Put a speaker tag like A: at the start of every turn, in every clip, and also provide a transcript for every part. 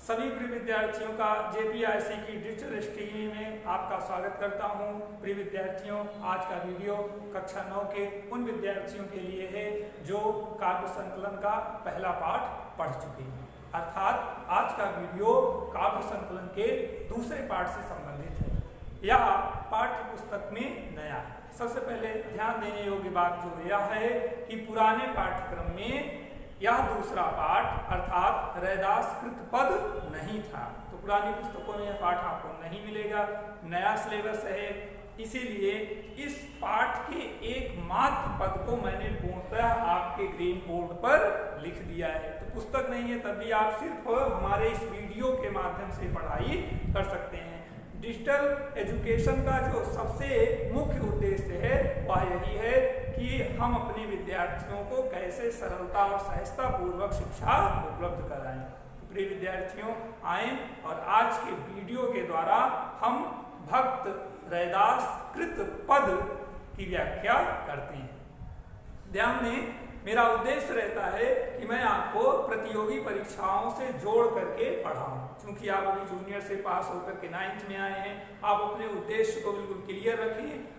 A: सभी प्रिय विद्यार्थियों का जेपीआईसी की डिजिटल स्ट्रीम में आपका स्वागत करता हूं। प्रिय विद्यार्थियों, आज का वीडियो कक्षा 9 के उन विद्यार्थियों के लिए है जो काव्य संकलन का पहला पाठ पढ़ चुके हैं। अर्थात आज का वीडियो काव्य संकलन के दूसरे पाठ से संबंधित है। यह पाठ्य पुस्तक में नया है। सबसे पहले ध्यान देने योग्य बात जो यह है कि पुराने पाठ्यक्रम में यह दूसरा पाठ अर्थात रैदास कृत पद नहीं था, तो पुरानी पुस्तकों में यह पाठ आपको नहीं मिलेगा। नया सिलेबस है, इसीलिए इस पाठ के एकमात्र पद को मैंने पूर्णतः आपके ग्रीन बोर्ड पर लिख दिया है। तो पुस्तक नहीं है तब भी आप सिर्फ हमारे इस वीडियो के माध्यम से पढ़ाई कर सकते हैं। डिजिटल एजुकेशन का जो सबसे मुख्य उद्देश्य है वह यही है कि हम अपने विद्यार्थियों को कैसे सरलता और सहजता पूर्वक शिक्षा उपलब्ध कराएं। तो प्रिय विद्यार्थियों, आए और आज के वीडियो के द्वारा हम भक्त रैदास कृत पद की व्याख्या करते हैं। ध्यान दें, मेरा उद्देश्य रहता है कि मैं आपको प्रतियोगी परीक्षाओं से जोड़ करके पढ़ाऊं। क्योंकि आप अभी जूनियर से पास होकर के 9th में आए हैं, आप अपने उद्देश्य को बिल्कुल क्लियर रखें।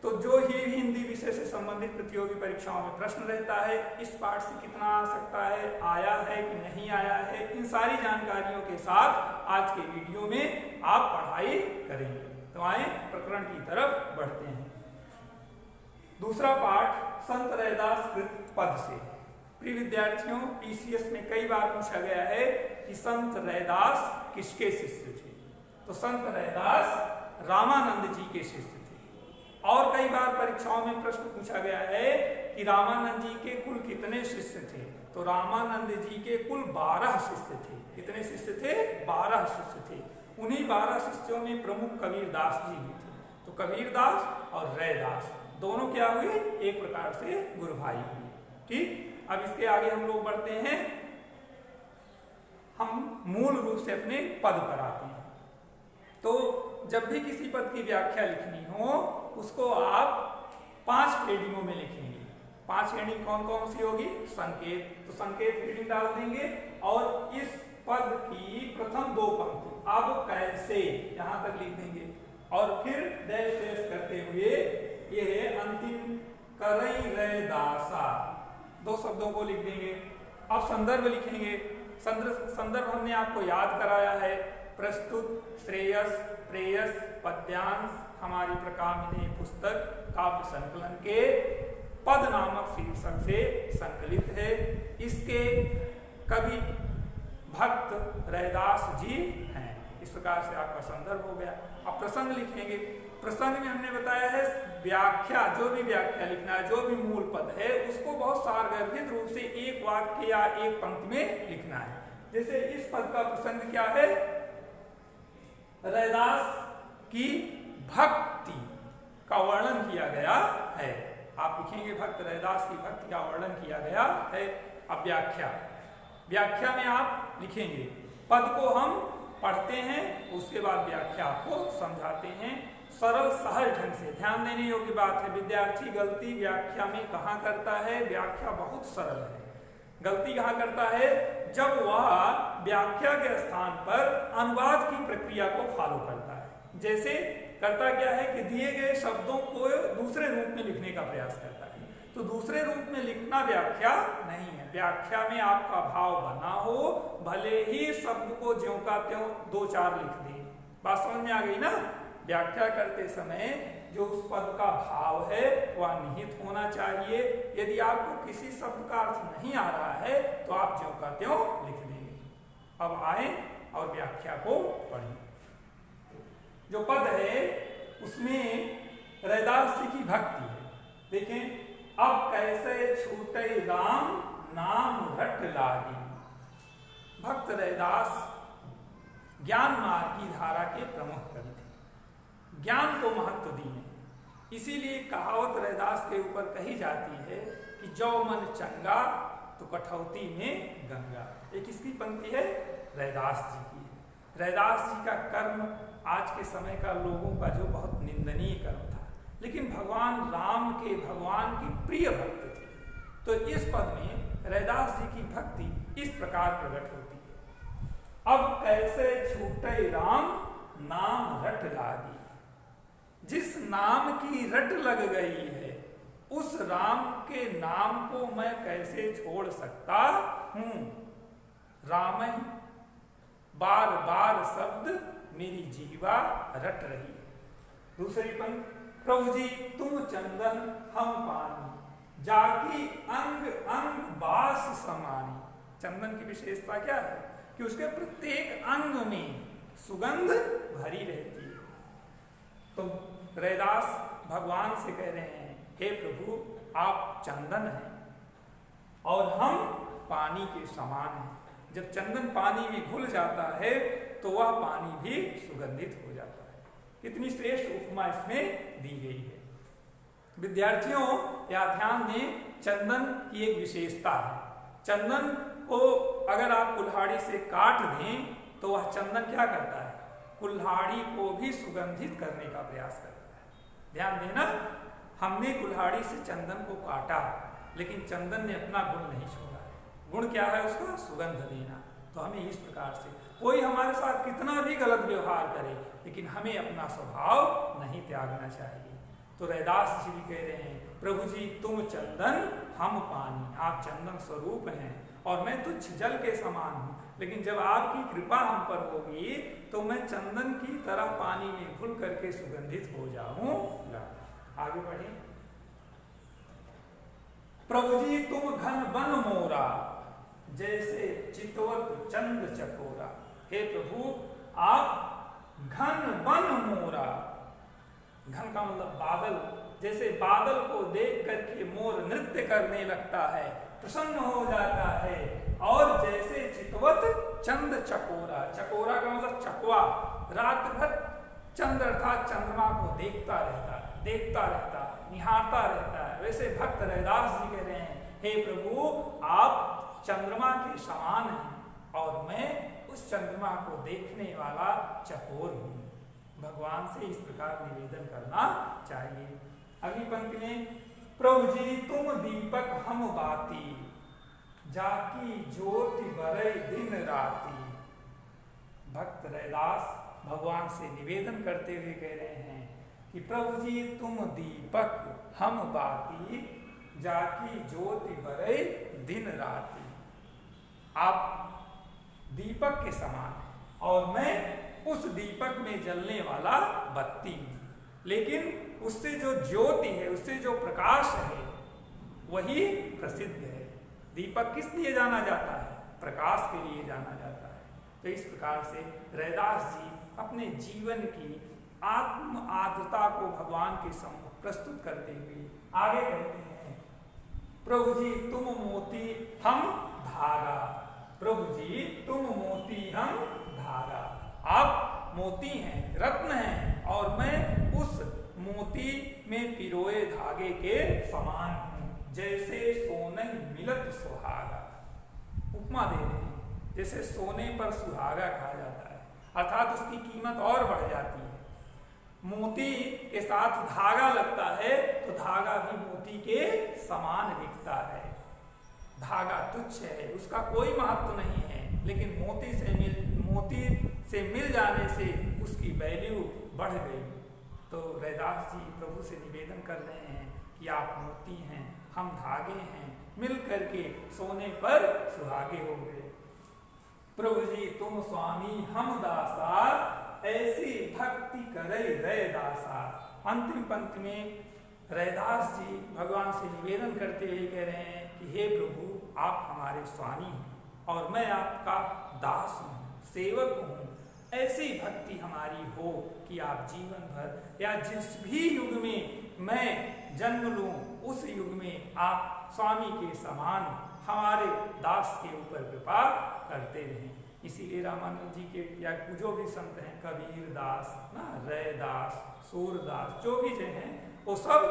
A: तो जो ही हिंदी विषय से संबंधित प्रतियोगी परीक्षाओं में प्रश्न रहता है, इस पाठ से कितना आ सकता है, आया है कि नहीं आया है, इन सारी जानकारियों के साथ आज के वीडियो में आप पढ़ाई करेंगे। तो आए प्रकरण की तरफ बढ़ते हैं। दूसरा पाठ संत रैदास कृत पद से। प्रिय विद्यार्थियों, पीसीएस में कई बार पूछा गया है कि संत रैदास किसके शिष्य थे। तो संत रैदास रामानंद जी के शिष्य थे। और कई बार परीक्षाओं में प्रश्न पूछा गया है कि रामानंद जी के कुल कितने शिष्य थे। तो रामानंद जी के कुल 12 शिष्य थे। कितने शिष्य थे? 12 शिष्य थे। उन्हीं 12 शिष्यों में प्रमुख कबीरदास जी भी थे। तो कबीरदास और रैदास दोनों क्या हुए? एक प्रकार से गुरु भाई हुए। ठीक, अब इसके आगे हम लोग बढ़ते हैं। हम मूल रूप से अपने पद पर आते हैं। तो जब भी किसी पद की व्याख्या लिखनी हो उसको आप 5 हेडिंगों में लिखेंगे। 5 हेडिंग कौन कौन सी होगी? संकेत, तो संकेत हेडिंग डाल देंगे और इस पद की प्रथम 2 पंक्ति अब कैसे यहां तक लिख देंगे और फिर डैश डैश करते हुए ये है अंतिम करई रैदासा 2 शब्दों को लिख देंगे। अब संदर्भ लिखेंगे। संदर्भ हमने आपको याद कराया है। प्रस्तुत, श्रेयस, प्रेयस, पद्यांश हमारी प्रकामिनी पुस्तक काव्य संकलन के पद नामक शीर्षक से संकलित है। इसके कवि भक्त रैदास जी हैं। इस प्रकार से आपका संदर्भ हो गया। अब प्रसंग लिखेंगे। प्रसंग में हमने बताया है व्याख्या, जो भी व्याख्या लिखना है, जो भी मूल पद है उसको बहुत सारगर्भित रूप से एक वाक्य या एक पंक्ति में लिखना है। जैसे इस पद का प्रसंग क्या है? रैदास की भक्ति का वर्णन किया गया है। आप लिखेंगे भक्त रैदास की भक्ति का वर्णन किया गया है। अब व्याख्या में आप लिखेंगे पद को हम पढ़ते हैं, उसके बाद व्याख्या आपको समझाते हैं सरल सहज ढंग से। ध्यान देने योग्य बात है, विद्यार्थी गलती व्याख्या में कहाँ करता है? व्याख्या बहुत सरल है। गलती कहाँ करता है? जब वह व्याख्या के स्थान पर अनुवाद की प्रक्रिया को फॉलो करता है। जैसे करता क्या है कि दिए गए शब्दों को दूसरे रूप में लिखने का प्रयास करता है। तो दूसरे रूप में लिखना व्याख्या नहीं है। व्याख्या में आपका भाव बना हो, भले ही शब्द को ज्यों का त्यों 2-4 लिख दे। बात समझ में आ गई ना? व्याख्या करते समय जो उस पद का भाव है वह निहित होना चाहिए। यदि आपको किसी शब्द का अर्थ नहीं आ रहा है तो आप ज्यों का त्यों लिख देंगे। अब आए और व्याख्या को पढ़ें। जो पद है उसमें रैदास जी की भक्ति है। देखें, अब कैसे छूटे राम नाम रट लागी। भक्त रैदास ज्ञान मार्ग की धारा के प्रमुख कवि थे। ज्ञान को महत्व दिए, इसीलिए कहावत रैदास के ऊपर कही जाती है कि जो मन चंगा तो कठौती में गंगा। एक किसकी पंक्ति है? रैदास जी की है। रैदास जी का कर्म आज के समय का लोगों का जो बहुत निंदनीय कर्म था, लेकिन भगवान राम के भगवान की प्रिय भक्त थे। तो इस पद में रैदास जी की भक्ति इस प्रकार प्रकट होती है। अब कैसे छूटे राम नाम रट लागी। जिस नाम की रट लग गई है उस राम के नाम को मैं कैसे छोड़ सकता हूं। राम ही बार बार शब्द मेरी जीवा रट रही है। दूसरी पंक्ति, प्रभु जी तुम चंदन हम पानी, जाकी अंग अंग बास समानी। चंदन की विशेषता क्या है कि उसके प्रत्येक अंग में सुगंध भरी रहती है। तो रैदास भगवान से कह रहे हैं, हे प्रभु आप चंदन हैं और हम पानी के समान हैं। जब चंदन पानी में घुल जाता है तो वह पानी भी सुगंधित हो जाता है। कितनी श्रेष्ठ उपमा इसमें दी गई है। विद्यार्थियों या ध्यान दें, चंदन की एक विशेषता है। चंदन को अगर आप कुल्हाड़ी से काट दें तो वह चंदन क्या करता है, कुल्हाड़ी को भी सुगंधित करने का प्रयास करता है। ध्यान देना, हमने कुल्हाड़ी से चंदन को काटा लेकिन चंदन ने अपना गुण नहीं छोड़ा। गुण क्या है उसका, सुगंध देना। तो हमें इस प्रकार से कोई हमारे साथ कितना भी गलत व्यवहार करे लेकिन हमें अपना स्वभाव नहीं त्यागना चाहिए। तो रैदास जी भी कह रहे हैं, प्रभु जी तुम चंदन हम पानी, आप चंदन स्वरूप हैं और मैं तुच्छ जल के समान हूँ, लेकिन जब आपकी कृपा हम पर होगी तो मैं चंदन की तरह पानी में घुल करके सुगंधित हो जाऊंगा। आगे बढ़े, प्रभु जी तुम घन बन मोरा, जैसे चितवत चंद चकोरा। हे प्रभु आप घन बन मोरा, घन का मतलब बादल, जैसे बादल को देख करके मोर नृत्य करने लगता है, प्रसन्न हो जाता है। और जैसे चितवत चंद चकोरा, चकोरा का मतलब चकवा, रात भर चंद्र अर्थात चंद्रमा को देखता रहता है, निहारता रहता है। वैसे भक्त रैदास जी कह रहे हैं, हे प्रभु आप चंद्रमा के समान हैं और मैं उस चंद्रमा को देखने वाला चकोर हूं। भगवान से इस प्रकार निवेदन करना चाहिए। अगली पंक्ति में, प्रभु जी तुम दीपक हम बाती, जाकी ज्योति बरई दिन राती। भक्त रैदास भगवान से निवेदन करते हुए कह रहे हैं कि प्रभु जी तुम दीपक हम बाती, जाकी ज्योति बरई दिन राती। आप दीपक के समान हैं और मैं उस दीपक में जलने वाला बत्ती हूं, लेकिन उससे जो ज्योति है, उससे जो प्रकाश है वही प्रसिद्ध है। दीपक किस लिए जाना जाता है, प्रकाश के लिए जाना जाता है। तो इस प्रकार से रैदास जी अपने जीवन की आत्म आर्द्रता को भगवान के सम्मुख प्रस्तुत करते हुए आगे कहते हैं, प्रभु जी तुम मोती हम धागा, प्रभु जी तुम मोती हम धागा। आप मोती हैं, रत्न हैं और मैं उस मोती में पिरोए धागे के समान हूं, जैसे सोने मिलत सुहागा। उपमा दे रहे हैं, जैसे सोने पर सुहागा कहा जाता है, अर्थात उसकी कीमत और बढ़ जाती है। मोती के साथ धागा लगता है तो धागा भी मोती के समान दिखता है। धागा तुच्छ है, उसका कोई महत्व नहीं है, लेकिन मोती से मिल जाने से उसकी वैल्यू बढ़ गई। तो रैदास जी प्रभु से निवेदन कर रहे हैं कि आप मोती हैं, हम धागे हैं, मिल करके सोने पर सुहागे हो गए। प्रभु जी तुम स्वामी हम दासा, ऐसी भक्ति करे रैदासा। अंतिम पंक्ति में रैदास जी भगवान से निवेदन करते हुए कह रहे हैं कि हे प्रभु आप हमारे स्वामी हैं और मैं आपका दास हूँ, सेवक हूँ। ऐसी भक्ति हमारी हो कि आप जीवन भर या जिस भी युग में मैं जन्म लूँ उस युग में आप स्वामी के समान हमारे दास के ऊपर कृपा करते रहें। इसीलिए रामानंद जी के या जो भी संत हैं, कबीर दास ना, रैदास, सूरदास, जो भी जो हैं वो सब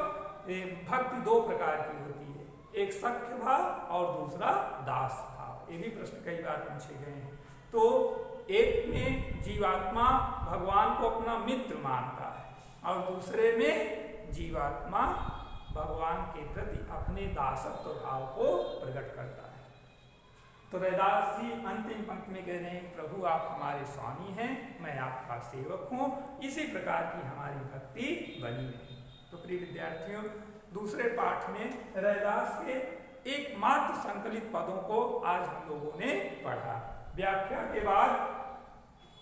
A: भक्ति दो प्रकार की होती है, एक सख्य भाव और दूसरा दास भाव। ये भी प्रश्न कई बार पूछे गए हैं। तो एक में जीवात्मा भगवान को अपना मित्र मानता है और दूसरे में जीवात्मा भगवान के प्रति अपने दासत्व भाव को प्रकट करता है। तो रैदास जी अंतिम पंक्ति में कह रहे हैं, प्रभु आप हमारे स्वामी हैं, मैं आपका सेवक हूँ, इसी प्रकार की हमारी भक्ति बनी रहे। तो प्रिय विद्यार्थियों, दूसरे पाठ में रैदास के एकमात्र संकलित पदों को आज हम लोगों ने पढ़ा। व्याख्या के बाद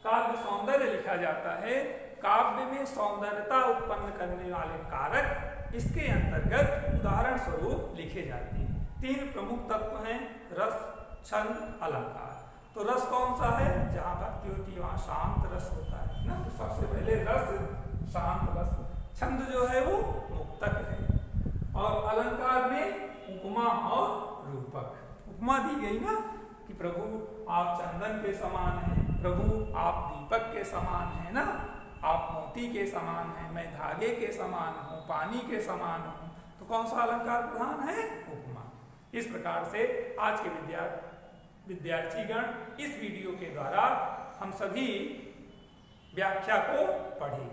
A: काव्य सौंदर्य लिखा जाता है। काव्य में सौंदर्यता उत्पन्न करने वाले कारक इसके अंतर्गत उदाहरण स्वरूप लिखे जाते हैं। 3 प्रमुख तत्व हैं, रस, छंद, अलंकार। तो रस कौन सा है? जहाँ भक्ति होती है वहाँ शांत रस होता है ना। तो सबसे पहले रस, शांत रस। छंद जो है वो मुक्तक है, और अलंकार में उपमा और रूपक। उपमा दी गई ना कि प्रभु आप चंदन के समान हैं, प्रभु आप दीपक के समान हैं ना, आप मोती के समान हैं, मैं धागे के समान हूँ, पानी के समान हूँ। तो कौन सा अलंकार प्रधान है? उपमा। इस प्रकार से आज के विद्यार्थीगण इस वीडियो के द्वारा हम सभी व्याख्या को पढ़े।